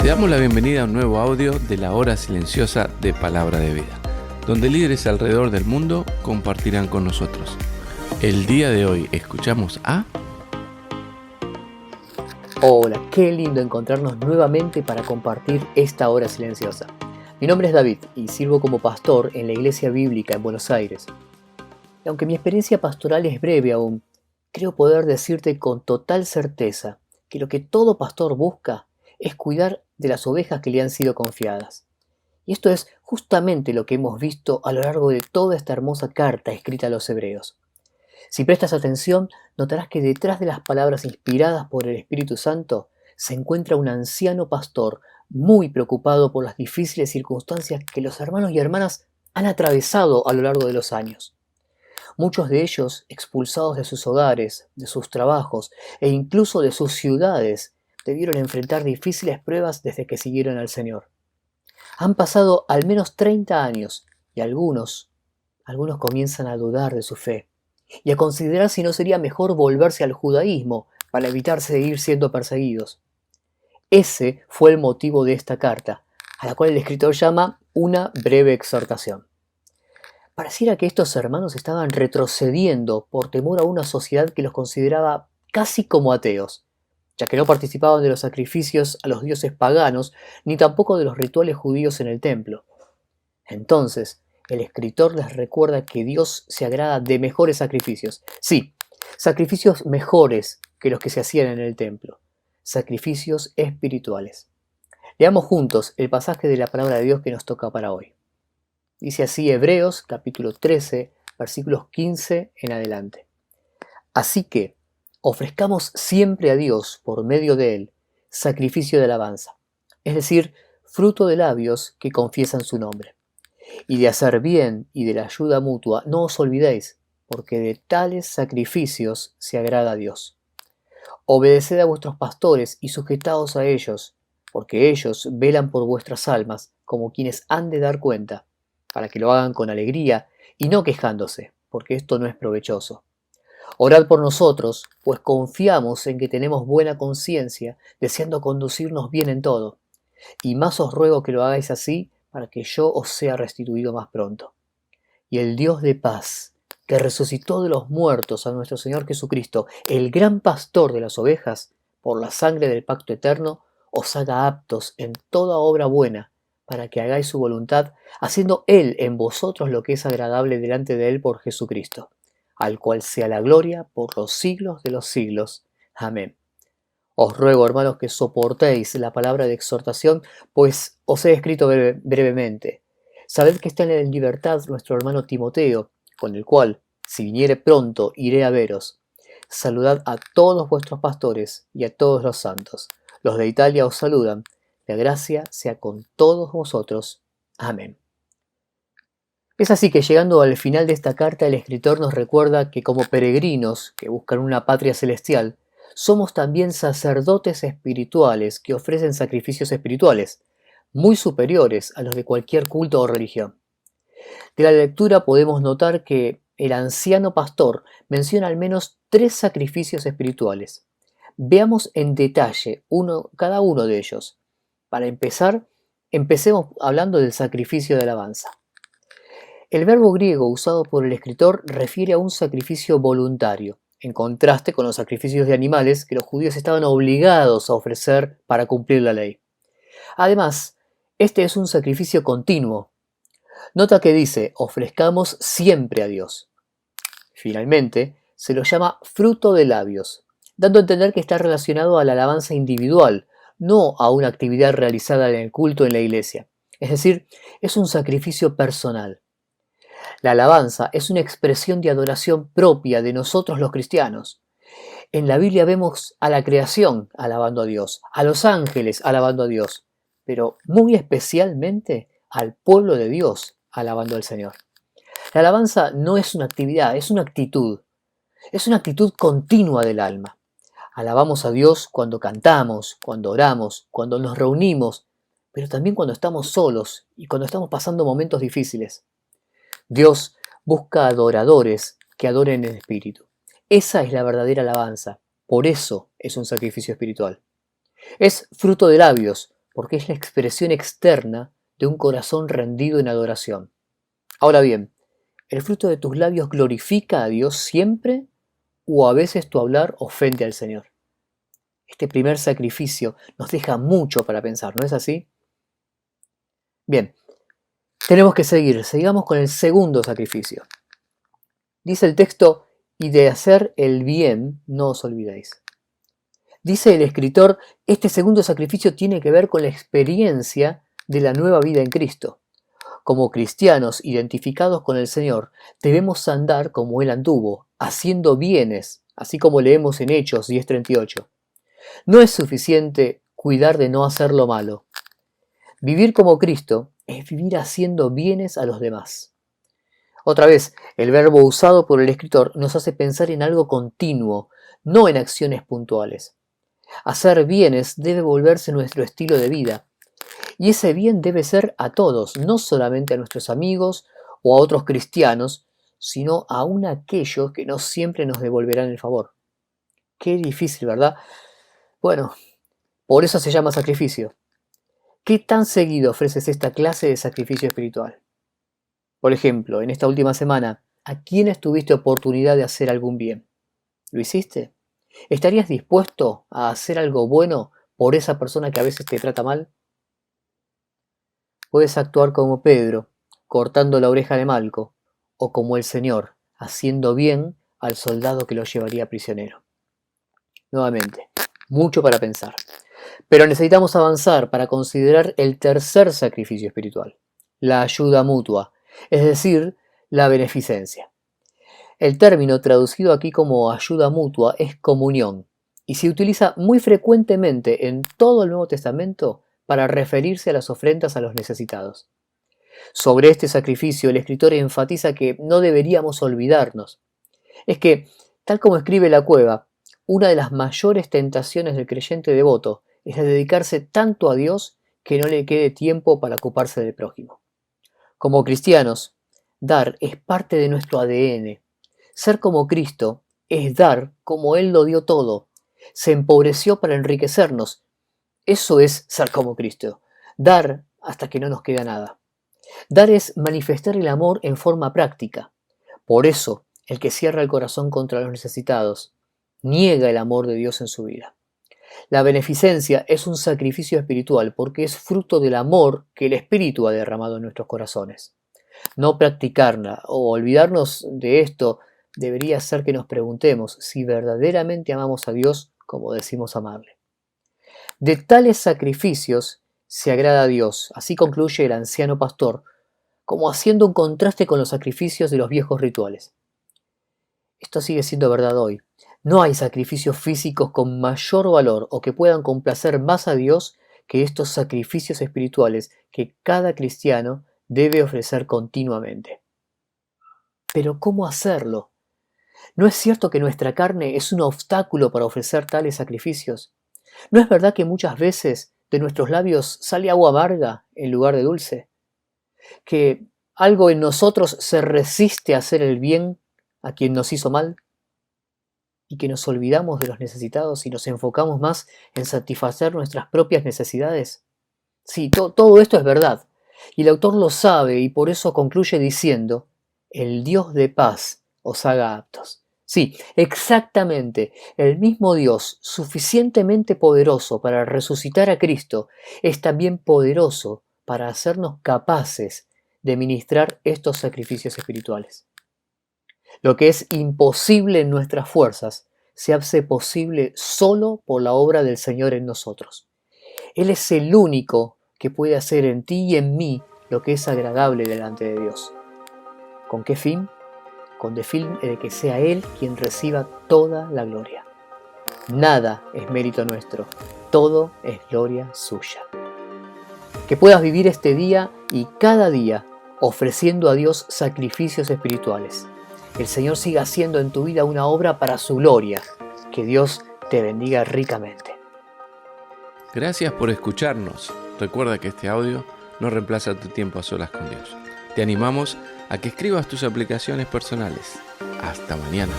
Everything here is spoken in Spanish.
Te damos la bienvenida a un nuevo audio de la hora silenciosa de Palabra de Vida, donde líderes alrededor del mundo compartirán con nosotros. El día de hoy escuchamos a... Hola, qué lindo encontrarnos nuevamente para compartir esta hora silenciosa. Mi nombre es David y sirvo como pastor en la Iglesia Bíblica en Buenos Aires. Y aunque mi experiencia pastoral es breve aún, creo poder decirte con total certeza que lo que todo pastor busca es cuidar de las ovejas que le han sido confiadas. Y esto es justamente lo que hemos visto a lo largo de toda esta hermosa carta escrita a los hebreos. Si prestas atención, notarás que detrás de las palabras inspiradas por el Espíritu Santo se encuentra un anciano pastor muy preocupado por las difíciles circunstancias que los hermanos y hermanas han atravesado a lo largo de los años. Muchos de ellos expulsados de sus hogares, de sus trabajos e incluso de sus ciudades, debieron enfrentar difíciles pruebas desde que siguieron al Señor. Han pasado al menos 30 años y algunos comienzan a dudar de su fe y a considerar si no sería mejor volverse al judaísmo para evitar seguir siendo perseguidos. Ese fue el motivo de esta carta, a la cual el escritor llama una breve exhortación. Pareciera que estos hermanos estaban retrocediendo por temor a una sociedad que los consideraba casi como ateos, ya que no participaban de los sacrificios a los dioses paganos ni tampoco de los rituales judíos en el templo. Entonces, el escritor les recuerda que Dios se agrada de mejores sacrificios. Sí, sacrificios mejores que los que se hacían en el templo. Sacrificios espirituales. Leamos juntos el pasaje de la palabra de Dios que nos toca para hoy. Dice así Hebreos capítulo 13, versículos 15 en adelante. Así que ofrezcamos siempre a Dios, por medio de Él, sacrificio de alabanza, es decir, fruto de labios que confiesan su nombre. Y de hacer bien y de la ayuda mutua no os olvidéis, porque de tales sacrificios se agrada a Dios. Obedeced a vuestros pastores y sujetaos a ellos, porque ellos velan por vuestras almas como quienes han de dar cuenta, para que lo hagan con alegría y no quejándose, porque esto no es provechoso. Orad por nosotros, pues confiamos en que tenemos buena conciencia, deseando conducirnos bien en todo. Y más os ruego que lo hagáis así, para que yo os sea restituido más pronto. Y el Dios de paz, que resucitó de los muertos a nuestro Señor Jesucristo, el gran pastor de las ovejas, por la sangre del pacto eterno, os haga aptos en toda obra buena, para que hagáis su voluntad, haciendo Él en vosotros lo que es agradable delante de Él por Jesucristo, al cual sea la gloria por los siglos de los siglos. Amén. Os ruego, hermanos, que soportéis la palabra de exhortación, pues os he escrito brevemente. Sabed que está en libertad nuestro hermano Timoteo, con el cual, si viniere pronto, iré a veros. Saludad a todos vuestros pastores y a todos los santos. Los de Italia os saludan. La gracia sea con todos vosotros. Amén. Es así que llegando al final de esta carta, el escritor nos recuerda que como peregrinos que buscan una patria celestial, somos también sacerdotes espirituales que ofrecen sacrificios espirituales, muy superiores a los de cualquier culto o religión. De la lectura podemos notar que el anciano pastor menciona al menos 3 sacrificios espirituales. Veamos en detalle cada uno de ellos. Para empezar, empecemos hablando del sacrificio de alabanza. El verbo griego usado por el escritor refiere a un sacrificio voluntario, en contraste con los sacrificios de animales que los judíos estaban obligados a ofrecer para cumplir la ley. Además, este es un sacrificio continuo. Nota que dice, ofrezcamos siempre a Dios. Finalmente, se lo llama fruto de labios, dando a entender que está relacionado a la alabanza individual, no a una actividad realizada en el culto en la iglesia. Es decir, es un sacrificio personal. La alabanza es una expresión de adoración propia de nosotros los cristianos. En la Biblia vemos a la creación alabando a Dios, a los ángeles alabando a Dios, pero muy especialmente al pueblo de Dios alabando al Señor. La alabanza no es una actividad, es una actitud. Es una actitud continua del alma. Alabamos a Dios cuando cantamos, cuando oramos, cuando nos reunimos, pero también cuando estamos solos y cuando estamos pasando momentos difíciles. Dios busca adoradores que adoren en espíritu. Esa es la verdadera alabanza. Por eso es un sacrificio espiritual. Es fruto de labios, porque es la expresión externa de un corazón rendido en adoración. Ahora bien, ¿el fruto de tus labios glorifica a Dios siempre o a veces tu hablar ofende al Señor? Este primer sacrificio nos deja mucho para pensar, ¿no es así? Bien, tenemos que sigamos con el segundo sacrificio. Dice el texto, y de hacer el bien no os olvidéis. Dice el escritor, este segundo sacrificio tiene que ver con la experiencia de la nueva vida en Cristo. Como cristianos identificados con el Señor, debemos andar como Él anduvo, haciendo bienes, así como leemos en Hechos 10:38. No es suficiente cuidar de no hacer lo malo. Vivir como Cristo es vivir haciendo bienes a los demás. Otra vez, el verbo usado por el escritor nos hace pensar en algo continuo, no en acciones puntuales. Hacer bienes debe volverse nuestro estilo de vida. Y ese bien debe ser a todos, no solamente a nuestros amigos o a otros cristianos, sino aún a aquellos que no siempre nos devolverán el favor. Qué difícil, ¿verdad? Bueno, por eso se llama sacrificio. ¿Qué tan seguido ofreces esta clase de sacrificio espiritual? Por ejemplo, en esta última semana, ¿a quiénes tuviste oportunidad de hacer algún bien? ¿Lo hiciste? ¿Estarías dispuesto a hacer algo bueno por esa persona que a veces te trata mal? Puedes actuar como Pedro, cortando la oreja de Malco, o como el Señor, haciendo bien al soldado que lo llevaría prisionero. Nuevamente, mucho para pensar. Pero necesitamos avanzar para considerar el tercer sacrificio espiritual, la ayuda mutua, es decir, la beneficencia. El término traducido aquí como ayuda mutua es comunión y se utiliza muy frecuentemente en todo el Nuevo Testamento para referirse a las ofrendas a los necesitados. Sobre este sacrificio el escritor enfatiza que no deberíamos olvidarnos. Es que, tal como escribe La Cueva, una de las mayores tentaciones del creyente devoto es de dedicarse tanto a Dios que no le quede tiempo para ocuparse del prójimo. Como cristianos, dar es parte de nuestro ADN. Ser como Cristo es dar como Él lo dio todo. Se empobreció para enriquecernos. Eso es ser como Cristo. Dar hasta que no nos queda nada. Dar es manifestar el amor en forma práctica. Por eso, el que cierra el corazón contra los necesitados niega el amor de Dios en su vida. La beneficencia es un sacrificio espiritual porque es fruto del amor que el Espíritu ha derramado en nuestros corazones. No practicarla o olvidarnos de esto debería hacer que nos preguntemos si verdaderamente amamos a Dios como decimos amarle. De tales sacrificios se agrada a Dios, así concluye el anciano pastor, como haciendo un contraste con los sacrificios de los viejos rituales. Esto sigue siendo verdad hoy. No hay sacrificios físicos con mayor valor o que puedan complacer más a Dios que estos sacrificios espirituales que cada cristiano debe ofrecer continuamente. Pero ¿cómo hacerlo? ¿No es cierto que nuestra carne es un obstáculo para ofrecer tales sacrificios? ¿No es verdad que muchas veces de nuestros labios sale agua amarga en lugar de dulce? ¿Que algo en nosotros se resiste a hacer el bien a quien nos hizo mal? ¿Y que nos olvidamos de los necesitados y nos enfocamos más en satisfacer nuestras propias necesidades? Sí, todo esto es verdad. Y el autor lo sabe y por eso concluye diciendo, el Dios de paz os haga aptos. Sí, exactamente, el mismo Dios, suficientemente poderoso para resucitar a Cristo, es también poderoso para hacernos capaces de ministrar estos sacrificios espirituales. Lo que es imposible en nuestras fuerzas se hace posible solo por la obra del Señor en nosotros. Él es el único que puede hacer en ti y en mí lo que es agradable delante de Dios. ¿Con qué fin? Con el fin de que sea Él quien reciba toda la gloria. Nada es mérito nuestro, todo es gloria suya. Que puedas vivir este día y cada día ofreciendo a Dios sacrificios espirituales. El Señor siga haciendo en tu vida una obra para su gloria. Que Dios te bendiga ricamente. Gracias por escucharnos. Recuerda que este audio no reemplaza tu tiempo a solas con Dios. Te animamos a que escribas tus aplicaciones personales. Hasta mañana.